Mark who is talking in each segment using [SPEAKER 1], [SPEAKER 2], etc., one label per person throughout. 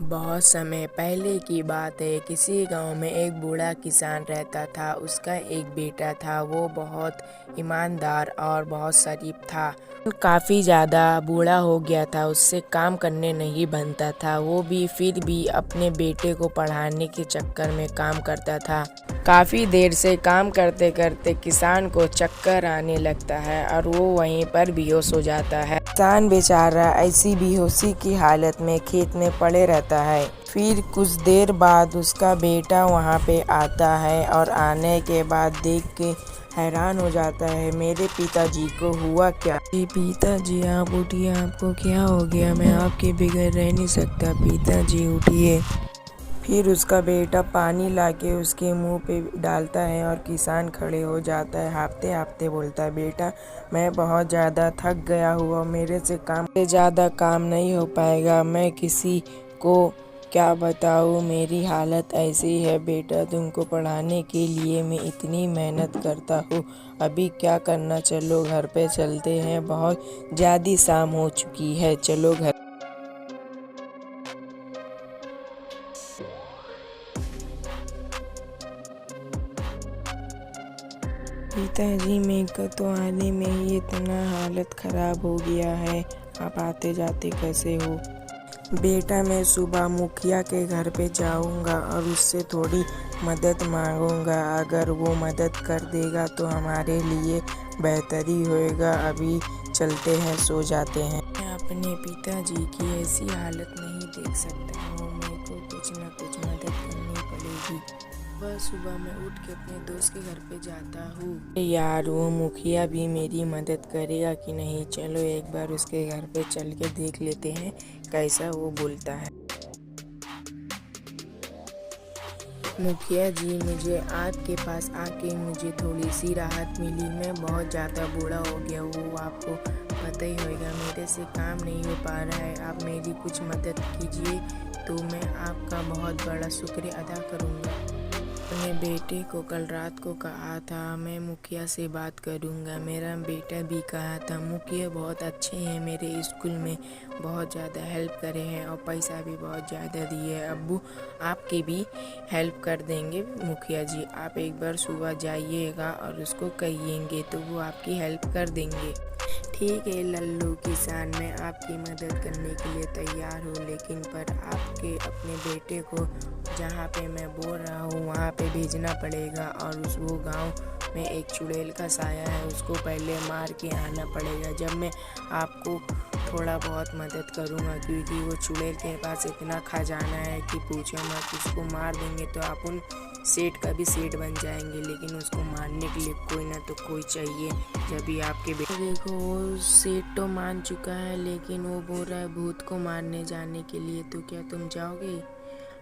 [SPEAKER 1] बहुत समय पहले की बात है। किसी गांव में एक बूढ़ा किसान रहता था। उसका एक बेटा था। वो बहुत ईमानदार और बहुत शरीफ था। काफ़ी ज़्यादा बूढ़ा हो गया था। उससे काम करने नहीं बनता था। वो भी फिर भी अपने बेटे को पढ़ाने के चक्कर में काम करता था। काफ़ी देर से काम करते करते किसान को चक्कर आने लगता है और वो वहीं पर बेहोश हो जाता है। किसान बेचारा ऐसी बेहोशी की हालत में खेत में पड़े रहता है। फिर कुछ देर बाद उसका बेटा वहाँ पे आता है और आने के बाद देख के हैरान हो जाता है। मेरे पिताजी को हुआ क्या? जी पिताजी आप उठिए, आपको क्या हो गया? मैं आपके बगैर रह नहीं सकता। पिताजी उठिए। फिर उसका बेटा पानी लाके उसके मुंह पे डालता है और किसान खड़े हो जाता है। हाँफते हाँफते बोलता है, बेटा मैं बहुत ज़्यादा थक गया हुआ, मेरे से ज़्यादा काम नहीं हो पाएगा। मैं किसी को क्या बताऊँ, मेरी हालत ऐसी है। बेटा तुमको पढ़ाने के लिए मैं इतनी मेहनत करता हूँ, अभी क्या करना? चलो घर पे चलते हैं, बहुत ज़्यादा शाम हो चुकी है, चलो घर। पिताजी मेरे तो आने में ही इतना हालत ख़राब हो गया है, आप आते जाते कैसे हो? बेटा मैं सुबह मुखिया के घर पे जाऊंगा और उससे थोड़ी मदद मांगूंगा। अगर वो मदद कर देगा तो हमारे लिए बेहतर ही होएगा। अभी चलते हैं, सो जाते हैं। मैं अपने पिताजी की ऐसी हालत नहीं देख सकता हूँ। मेरे को कुछ न कुछ मदद करनी पड़ेगी। वह सुबह मैं उठ के अपने दोस्त के घर पे जाता हूँ। यार वो मुखिया भी मेरी मदद करेगा कि नहीं? चलो एक बार उसके घर पे चल के देख लेते हैं कैसा वो बोलता है। मुखिया जी मुझे आपके पास आके मुझे थोड़ी सी राहत मिली। मैं बहुत ज़्यादा बूढ़ा हो गया हूँ, आपको पता ही होगा। मेरे से काम नहीं हो पा रहा है, आप मेरी कुछ मदद कीजिए तो मैं आपका बहुत बड़ा शुक्रिया अदा करूँगा। अपने बेटे को कल रात को कहा था मैं मुखिया से बात करूंगा। मेरा बेटा भी कहा था। मुखिया बहुत अच्छे हैं, मेरे स्कूल में बहुत ज़्यादा हेल्प करे हैं और पैसा भी बहुत ज़्यादा दिए हैं। अब्बू आपकी भी हेल्प कर देंगे। मुखिया जी आप एक बार सुबह जाइएगा और उसको कहिएंगे तो वो आपकी हेल्प कर देंगे। ठीक है लल्लू किसान, मैं आपकी मदद करने के लिए तैयार हूँ, लेकिन पर आपके अपने बेटे को जहाँ पे मैं बोल रहा हूँ वहाँ पे भेजना पड़ेगा। और वो गांव में एक चुड़ैल का साया है, उसको पहले मार के आना पड़ेगा। जब मैं आपको थोड़ा बहुत मदद करूँगा, क्योंकि वो चुड़ैल के पास इतना खजाना है कि पूछो मत। उसको मार देंगे तो आप उन सेठ का भी सेठ बन जाएंगे, लेकिन उसको मारने के लिए कोई ना तो कोई चाहिए। जब भी आपके बेटे देखो वो सेठ तो मान चुका है, लेकिन वो बोल रहा है भूत को मारने जाने के लिए। तो क्या तुम जाओगे?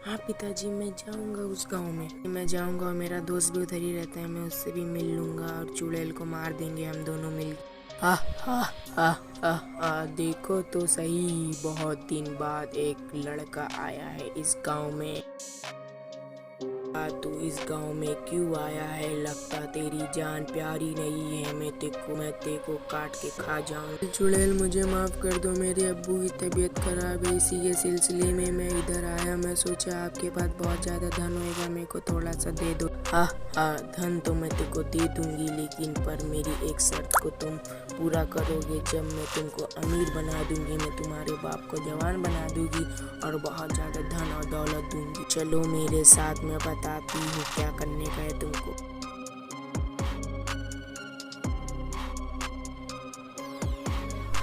[SPEAKER 1] हाँ पिताजी मैं जाऊंगा उस गांव में। मैं जाऊंगा और मेरा दोस्त भी उधर ही रहता है, मैं उससे भी मिल लूंगा और चुड़ैल को मार देंगे हम दोनों मिल। हा हा हा हा हा, देखो तो सही, बहुत दिन बाद एक लड़का आया है इस गांव में। तू इस गांव में क्यों आया है? लगता तेरी जान प्यारी नहीं है। मैं तेको काट के खा जाऊं। चुड़ैल मुझे माफ कर दो, मेरे अब्बू की तबीयत खराब है, इसी के सिलसिले में मैं इधर आया। मैं सोचा आपके पास बहुत ज्यादा धन होएगा, मेरे को थोड़ा सा दे दो। हाँ हाँ धन तो मैं तेको दे दूंगी, लेकिन पर मेरी एक शर्त को तुम पूरा करोगे। जब मैं तुमको अमीर बना दूंगी, मैं तुम्हारे बाप को जवान बना दूंगी और बहुत ज्यादा धन और दौलत दूंगी। चलो मेरे साथ, मैं बताती हूँ क्या करने का है तुमको।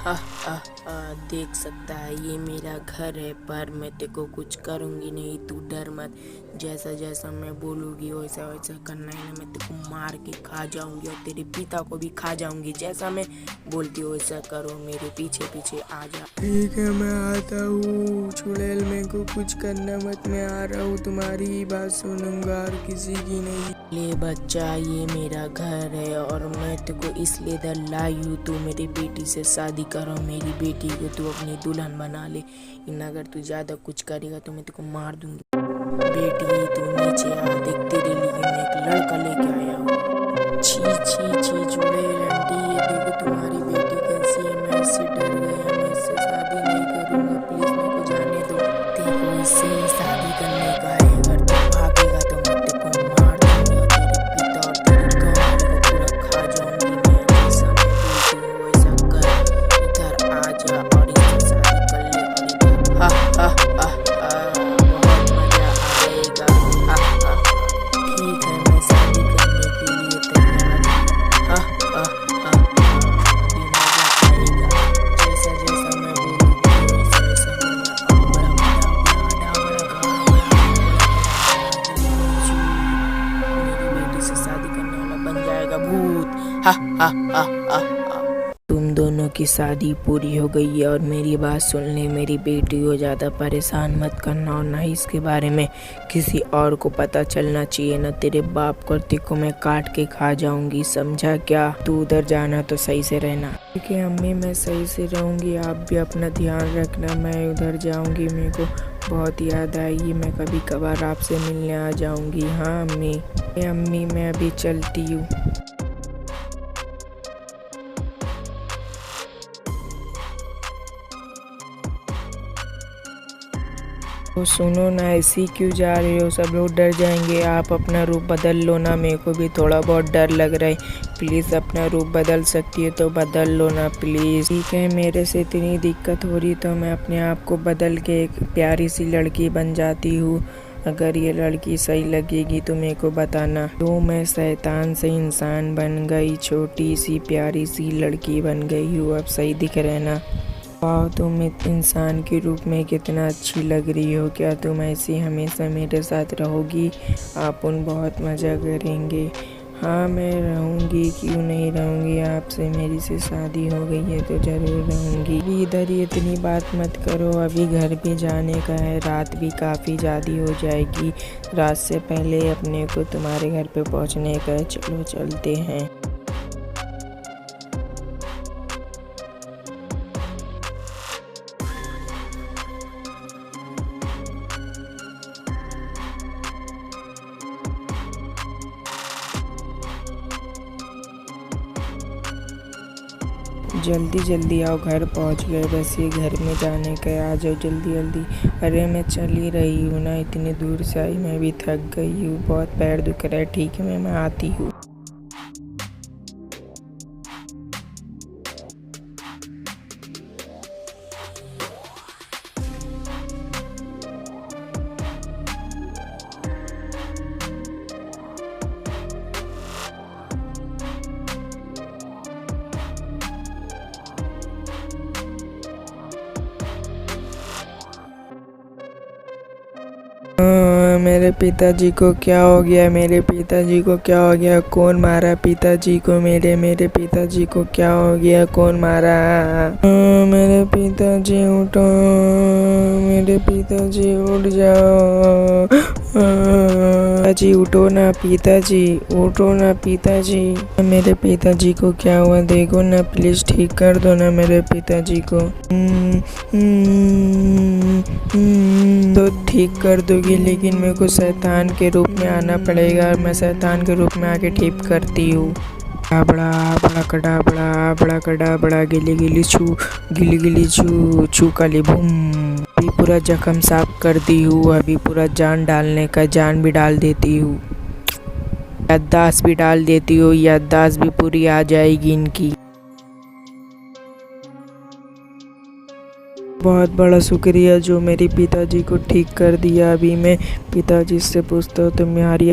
[SPEAKER 1] हा हा हा, देख सकता है ये मेरा घर है, पर मैं तेको कुछ करूँगी नहीं, तू डर मत। जैसा जैसा मैं बोलूँगी वैसा वैसा करना है ना। मैं तेको मार के खा जाऊँगी और तेरे पिता को भी खा जाऊँगी। जैसा मैं बोलती हूँ वैसा करो, मेरे पीछे पीछे आ जा। ठीक है मैं आता हूँ। चुड़ैल मेरे को कुछ करना मत, मैं आ रहा हूँ, तुम्हारी ही बात सुनूंगा और किसी की नहीं। ले बच्चा ये मेरा घर है और मैं तेको इसलिए इधर लाई हूँ, तू मेरी बेटी से शादी करो। मेरी बेटी को तू अपनी दुल्हन बना ले, इन अगर तू ज्यादा कुछ करेगा तो मैं तेको मार दूंगी। बेटी तू नीचे आ, देख तेरे लिए मैं एक लड़का लेके आया हूँ। छी छी छी चुड़ैल आंटी, ये देखो तुम्हारी बेटी कैसी है। मैं इससे डर गया, मैं इससे शादी नहीं करूँगा, प्लीज मेरे को जाने दो। देखो मुझसे शादी करने का है, अगर तू भागेगा तो मैं तेरे को मार दूंगी और तेरे पिता और तेरे गाँव वाले को पूरा खा जाऊंगी मैं। जैसा मैं बोलती हूँ वैसा कर, इधर आ जा और इससे शादी कर ले। और इधर हा हा हा हा, बहुत मजा आएगा। हा हा, ठीक है मैं शादी करने के लिए तैयार हूँ। हा हा हा, अभी मजा आएगा। जैसा जैसा मैं बोलूँगी वैसा वैसा होगा। बड़ा बड़ा बड़ा बड़ा मेरी बेटी से शादी करने वाला बन जाएगा भूत। हा हा हा हा हा। तुम दोनों की शादी पूरी हो गई है और मेरी बात सुन ले, मेरी बेटी को ज़्यादा परेशान मत करना और ना ही इसके बारे में किसी और को पता चलना चाहिए, ना तेरे बाप को। को मैं काट के खा जाऊंगी, समझा क्या? तू उधर जाना तो सही से रहना। ठीक है अम्मी, मैं सही से रहूंगी, आप भी अपना ध्यान रखना। मैं उधर जाऊंगी, मेरे को बहुत याद आएगी, मैं कभी कभार आपसे मिलने आ जाऊंगी। हाँ अम्मी। अम्मी मैं अभी चलती हूँ। तो सुनो ना, ऐसी क्यों जा रहे हो? सब लोग डर जाएंगे। आप अपना रूप बदल लो ना, मेरे को भी थोड़ा बहुत डर लग रहा है। प्लीज़ अपना रूप बदल सकती है तो बदल लो ना प्लीज़। ठीक है, मेरे से इतनी दिक्कत हो रही तो मैं अपने आप को बदल के एक प्यारी सी लड़की बन जाती हूँ। अगर ये लड़की सही लगेगी तो मेरे को बताना। तो मैं शैतान से इंसान बन गई, छोटी सी प्यारी सी लड़की बन गई हूँ। अब सही दिख रहा है ना? वाह, तुम इंसान के रूप में कितना अच्छी लग रही हो। क्या तुम ऐसी हमेशा मेरे साथ रहोगी? अपन बहुत मज़ा करेंगे। हाँ मैं रहूँगी, क्यों नहीं रहूँगी। आपसे मेरी से शादी हो गई है तो ज़रूर रहूँगी। अभी इधर ही इतनी बात मत करो, अभी घर भी जाने का है, रात भी काफ़ी ज़्यादा हो जाएगी। रात से पहले अपने को तुम्हारे घर पे पहुँचने का है। चलो चलते हैं। जल्दी जल्दी आओ, घर पहुंच गए। बस ये घर में जाने का है, आ जाओ जल्दी जल्दी। अरे मैं चल ही रही हूँ ना, इतनी दूर से आई, मैं भी थक गई हूँ, बहुत पैर दुख रहा है। ठीक है मैं आती हूँ। मेरे पिताजी को क्या हो गया? मेरे पिताजी को क्या हो गया? कौन मारा पिताजी को? मेरे पिताजी को क्या हो गया? कौन मारा? मेरे पिताजी उठो, मेरे पिताजी उठ जाओ। पिताजी उठो ना, पिताजी उठो ना, पिताजी। मेरे पिताजी को क्या हुआ? देखो ना प्लीज, ठीक कर दो ना मेरे पिताजी को। तो ठीक कर दोगी, लेकिन मेरे को शैतान के रूप में आना पड़ेगा। मैं शैतान के रूप में आके ठीक करती हूँ। बड़ा बड़ा कड़ा बड़ा बड़ा कड़ा बड़ा गिली गिली छू, गिली गिली छू छू काली बूम। अभी पूरा जख्म साफ कर दी हूँ। अभी पूरा जान डालने का, जान भी डाल देती हूँ, याददाश्त भी डाल देती हूँ, याददाश्त भी पूरी आ जाएगी इनकी। बहुत बड़ा शुक्रिया जो मेरे पिताजी को ठीक कर दिया। अभी मैं पिताजी से पूछता हूँ तुम्हारी